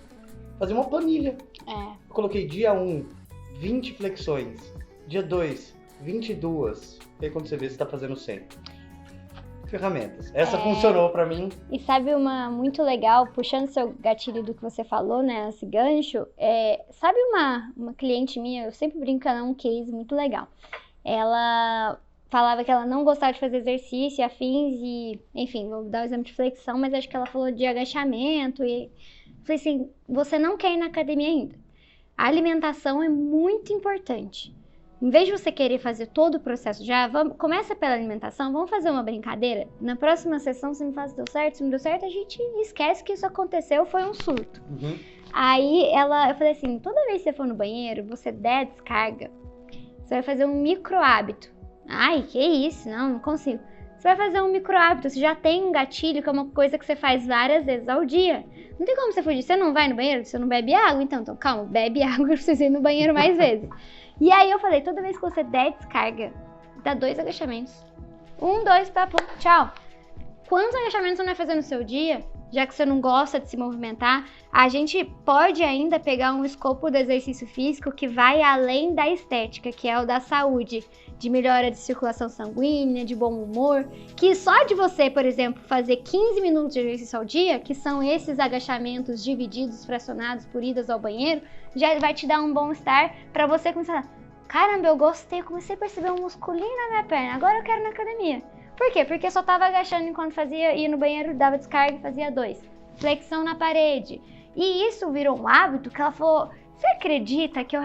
[SPEAKER 1] fazer uma planilha. Eu coloquei dia 1, 20 flexões, dia 2, 22, e aí quando você vê, você tá fazendo 100. Ferramentas. Essa funcionou pra mim.
[SPEAKER 2] E sabe uma muito legal, puxando seu gatilho do que você falou, né, esse gancho, sabe uma cliente minha, eu sempre brinco, ela é um case muito legal. Ela falava que ela não gostava de fazer exercício e afins e, enfim, vou dar o exemplo de flexão, mas acho que ela falou de agachamento e falei assim, você não quer ir na academia ainda. A alimentação é muito importante. Em vez de você querer fazer todo o processo começa pela alimentação, vamos fazer uma brincadeira? Na próxima sessão, se me faz deu certo, se não deu certo, a gente esquece que isso aconteceu, foi um surto. Aí eu falei assim, toda vez que você for no banheiro, você der descarga, você vai fazer um micro hábito. Ai, que isso? Não consigo. Você vai fazer um micro hábito, você já tem um gatilho, que é uma coisa que você faz várias vezes ao dia. Não tem como você fugir, você não vai no banheiro, você não bebe água, então calma, bebe água, eu preciso ir no banheiro mais vezes. E aí eu falei, toda vez que você der descarga, dá 2 agachamentos. 1, 2, tá, pum, tchau. Quantos agachamentos você vai fazer no seu dia? Já que você não gosta de se movimentar, a gente pode ainda pegar um escopo do exercício físico que vai além da estética, que é o da saúde, de melhora de circulação sanguínea, de bom humor, que só de você, por exemplo, fazer 15 minutos de exercício ao dia, que são esses agachamentos divididos, fracionados por idas ao banheiro, já vai te dar um bom estar para você começar a caramba, eu gostei, eu comecei a perceber um musculinho na minha perna, agora eu quero ir na academia. Por quê? Porque eu só tava agachando enquanto fazia, ia no banheiro, dava descarga e fazia 2. Flexão na parede. E isso virou um hábito que ela falou, você acredita que eu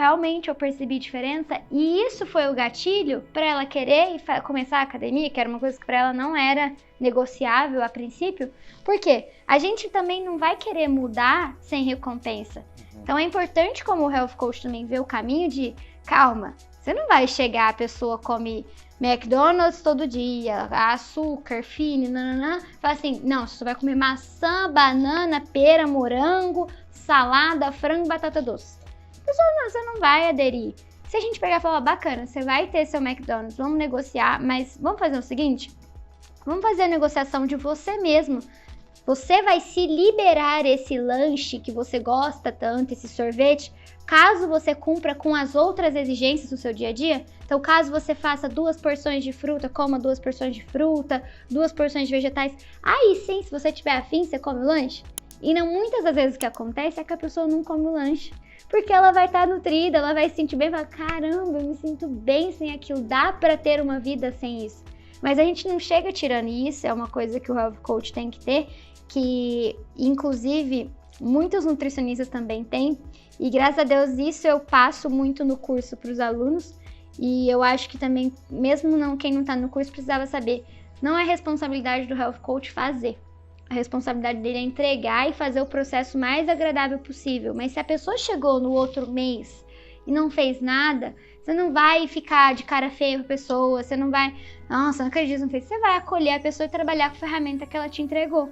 [SPEAKER 2] percebi diferença? E isso foi o gatilho para ela querer começar a academia, que era uma coisa que para ela não era negociável a princípio. Por quê? A gente também não vai querer mudar sem recompensa. Então é importante, como o Health Coach também vê o caminho de, calma, você não vai chegar, a pessoa come McDonald's todo dia, açúcar, fino, nananã, fala assim, não, você vai comer maçã, banana, pera, morango, salada, frango, batata doce. A pessoa, não, você não vai aderir. Se a gente pegar e falar, bacana, você vai ter seu McDonald's, vamos negociar, mas vamos fazer o seguinte, vamos fazer a negociação de você mesmo. Você vai se liberar esse lanche que você gosta tanto, esse sorvete, caso você cumpra com as outras exigências do seu dia a dia. Então, caso você faça 2 porções de fruta, coma 2 porções de fruta, 2 porções de vegetais, aí sim, se você tiver afim, você come o lanche. E não muitas das vezes o que acontece é que a pessoa não come o lanche. Porque ela vai estar nutrida, ela vai se sentir bem, vai falar, caramba, eu me sinto bem sem aquilo, dá pra ter uma vida sem isso. Mas a gente não chega tirando isso, é uma coisa que o Health Coach tem que ter, que inclusive muitos nutricionistas também têm, e graças a Deus isso eu passo muito no curso para os alunos, e eu acho que também, mesmo quem não está no curso precisava saber, não é responsabilidade do Health Coach fazer. A responsabilidade dele é entregar e fazer o processo mais agradável possível. Mas se a pessoa chegou no outro mês e não fez nada, você não vai ficar de cara feia com a pessoa, você não vai, nossa, não acredito, não fez. Você vai acolher a pessoa e trabalhar com a ferramenta que ela te entregou.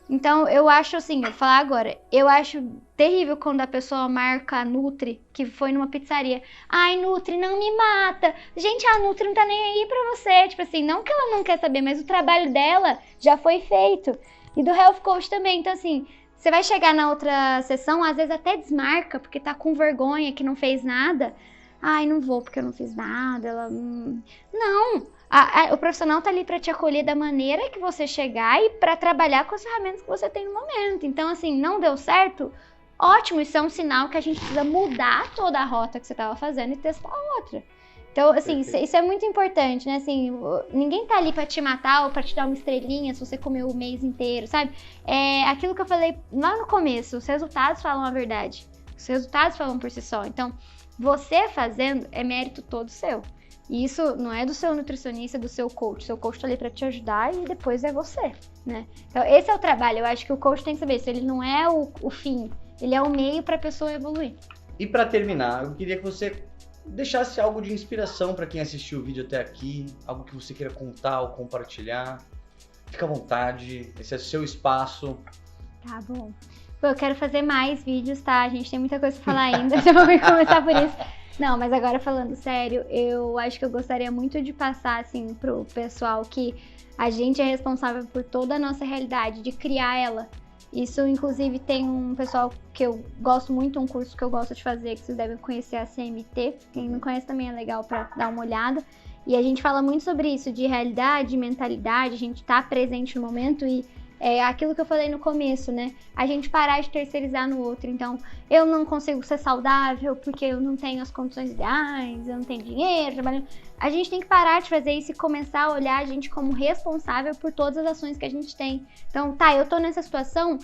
[SPEAKER 2] Então, eu acho assim, eu vou falar agora, eu acho terrível quando a pessoa marca a Nutri, que foi numa pizzaria. Ai, Nutri, não me mata. Gente, a Nutri não tá nem aí pra você. Tipo assim, não que ela não quer saber, mas o trabalho dela já foi feito. E do Health Coach também. Então, assim, você vai chegar na outra sessão, às vezes até desmarca, porque tá com vergonha que não fez nada. Ai, não vou porque eu não fiz nada. Ela... Não! O profissional tá ali para te acolher da maneira que você chegar e para trabalhar com as ferramentas que você tem no momento. Então, assim, não deu certo? Ótimo, isso é um sinal que a gente precisa mudar toda a rota que você tava fazendo e testar outra. Então, assim, isso é muito importante, né? Assim, ninguém tá ali para te matar ou para te dar uma estrelinha se você comeu o mês inteiro, sabe? É aquilo que eu falei lá no começo, os resultados falam a verdade. Os resultados falam por si só. Então, você fazendo é mérito todo seu. E isso não é do seu nutricionista, é do seu coach. Seu coach tá ali para te ajudar e depois é você, né? Então, esse é o trabalho. Eu acho que o coach tem que saber isso. Ele não é o fim, ele é o meio para a pessoa evoluir.
[SPEAKER 1] E para terminar, eu queria que você deixasse algo de inspiração para quem assistiu o vídeo até aqui, algo que você queira contar ou compartilhar. Fica à vontade, esse é o seu espaço.
[SPEAKER 2] Tá bom. Pô, eu quero fazer mais vídeos, tá? A gente tem muita coisa pra falar ainda, já vamos começar por isso. Não, mas agora falando sério, eu acho que eu gostaria muito de passar, assim, pro pessoal que a gente é responsável por toda a nossa realidade, de criar ela. Isso, inclusive, tem um pessoal que eu gosto muito, um curso que eu gosto de fazer, que vocês devem conhecer, a CMT. Quem não conhece também é legal pra dar uma olhada. E a gente fala muito sobre isso, de realidade, mentalidade, a gente tá presente no momento e é aquilo que eu falei no começo, né? A gente parar de terceirizar no outro. Então, eu não consigo ser saudável porque eu não tenho as condições ideais, eu não tenho dinheiro, trabalhando. A gente tem que parar de fazer isso e começar a olhar a gente como responsável por todas as ações que a gente tem. Então, tá, eu tô nessa situação,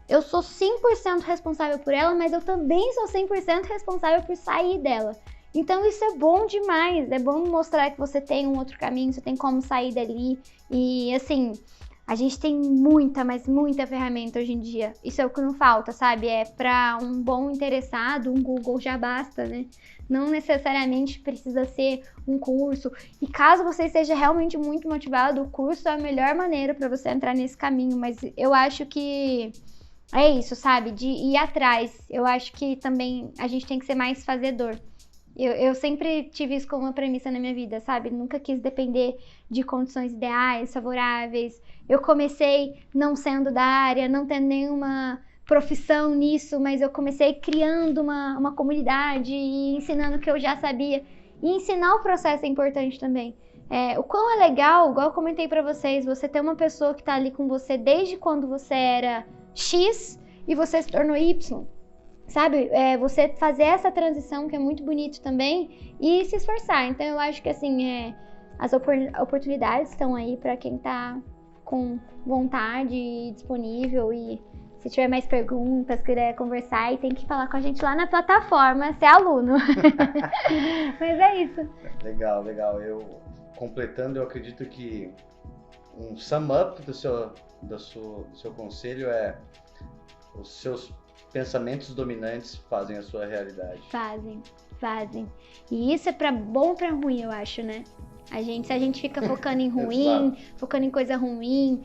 [SPEAKER 2] eu sou 100% responsável por ela, mas eu também sou 100% responsável por sair dela. Então, isso é bom demais. É bom mostrar que você tem um outro caminho, você tem como sair dali. E, assim... A gente tem muita, mas muita ferramenta hoje em dia. Isso é o que não falta, sabe? É para um bom interessado, um Google já basta, né? Não necessariamente precisa ser um curso. E caso você esteja realmente muito motivado, o curso é a melhor maneira para você entrar nesse caminho. Mas eu acho que é isso, sabe? De ir atrás. Eu acho que também a gente tem que ser mais fazedor. Eu sempre tive isso como uma premissa na minha vida, sabe? Nunca quis depender de condições ideais, favoráveis. Eu comecei não sendo da área, não tendo nenhuma profissão nisso, mas eu comecei criando uma comunidade e ensinando o que eu já sabia. E ensinar o processo é importante também. O quão é legal, igual eu comentei pra vocês, você ter uma pessoa que tá ali com você desde quando você era X e você se tornou Y. sabe, você fazer essa transição que é muito bonito também e se esforçar. Então eu acho que assim, as oportunidades estão aí para quem tá com vontade e disponível, e se tiver mais perguntas, quiser conversar, e tem que falar com a gente lá na plataforma, ser aluno. Mas é isso.
[SPEAKER 1] Legal. Completando, eu acredito que um sum up do seu conselho é: os seus pensamentos dominantes fazem a sua realidade.
[SPEAKER 2] Fazem. E isso é pra bom ou pra ruim, eu acho, né? Se a gente fica focando em ruim, focando em coisa ruim,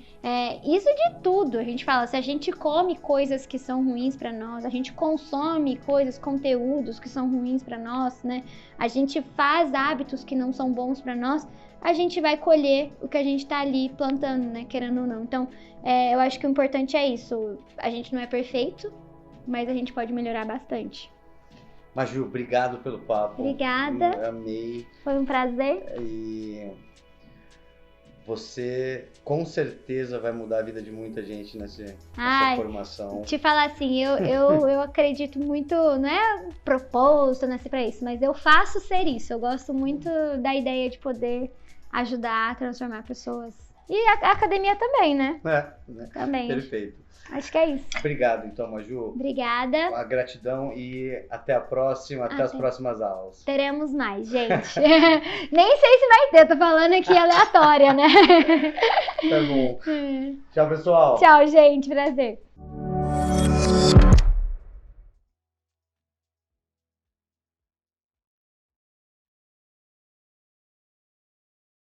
[SPEAKER 2] isso de tudo. A gente fala, se a gente come coisas que são ruins pra nós, a gente consome conteúdos que são ruins pra nós, né? A gente faz hábitos que não são bons pra nós, a gente vai colher o que a gente tá ali plantando, né? Querendo ou não. Então, eu acho que o importante é isso. A gente não é perfeito, mas a gente pode melhorar bastante.
[SPEAKER 1] Maju, obrigado pelo papo.
[SPEAKER 2] Obrigada.
[SPEAKER 1] Eu amei.
[SPEAKER 2] Foi um prazer.
[SPEAKER 1] E você com certeza vai mudar a vida de muita gente nessa formação.
[SPEAKER 2] Te falar assim, eu acredito muito, não é propósito, não é pra isso, mas eu faço ser isso. Eu gosto muito da ideia de poder ajudar a transformar pessoas. E a academia também, né? Também.
[SPEAKER 1] Perfeito.
[SPEAKER 2] Acho que é isso.
[SPEAKER 1] Obrigado, então, Maju.
[SPEAKER 2] Obrigada.
[SPEAKER 1] A gratidão e até a próxima, até as próximas aulas.
[SPEAKER 2] Teremos mais, gente. Nem sei se vai ter, tô falando aqui aleatória, né?
[SPEAKER 1] Tá bom. Tchau, pessoal.
[SPEAKER 2] Tchau, gente. Prazer.